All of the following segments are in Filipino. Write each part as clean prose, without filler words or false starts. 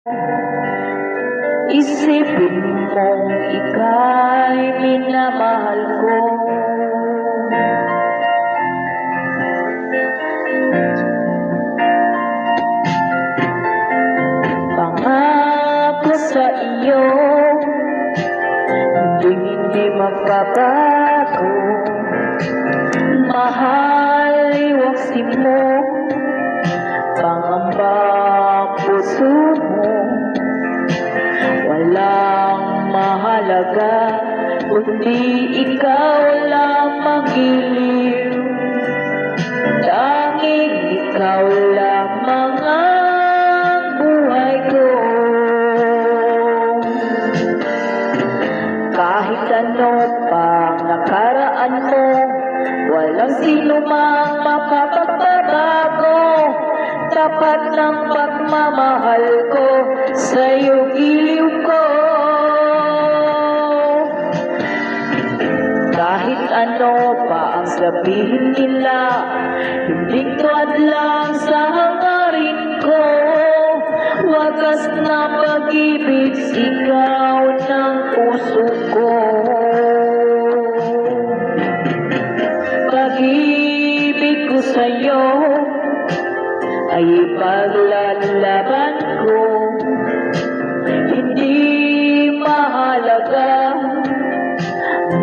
Isipin mong ika'y minamahal ko. Pangako sa iyo, hindi magbabago. Mahal, iwaksi mo, pangamba puso mo. Walang mahalaga, kundi ikaw lang magiliw. Tanging ikaw lamang ang buhay ko. Kahit ano pang nakaraan mo, walang sino mang makapagbabago. Tapat ng pagmamahal ko, sa'yo giliw ko. Kahit ano pa ang sabihin nila, hindi lang sa hangarin ko. Wagas na pag-ibig, ikaw ng puso ko. Pag-ibig ko sa'yo ay paglalaban ko. Hindi mahalaga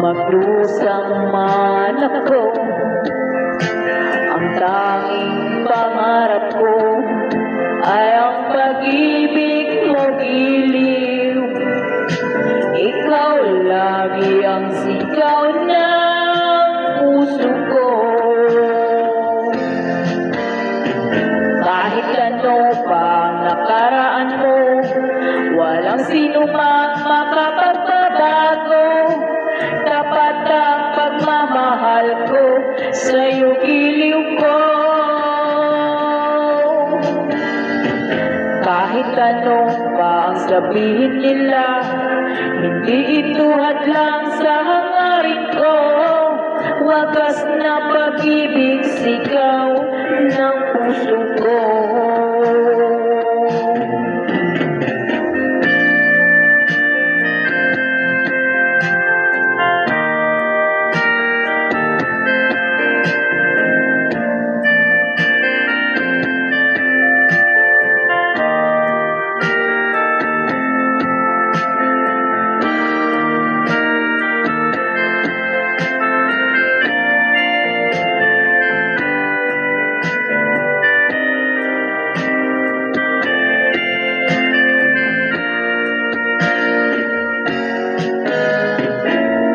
magdusang man ako. Ang tanging pangarap ko ay ang pag-ibig mo giliw. Ikaw lagi ang sigaw ng puso ko. Kahit ano pa ang nakaraan mo, walang sino mang makapagbabago. Tapat ang pagmamahal ko, sa'yo giliw ko. Kahit ano pa ang sabihin nila, hindi ito hadlang sa hangarin ko. Wagas na pag-ibig, sigaw ng puso ko.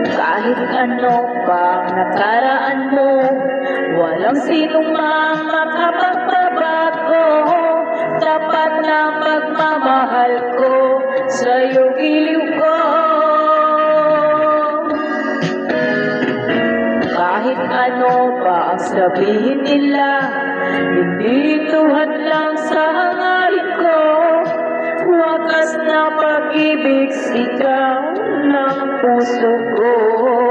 Kahit ano pang nakaraan mo, walang sinong mang makapagbabago. Tapat na pagmamahal ko, sa'yo giliw ko. Kahit ano pa ang sabihin nila, hindi ito hadlang sa hangarin ko. Wagas na pag-ibig, sigaw ng puso ko.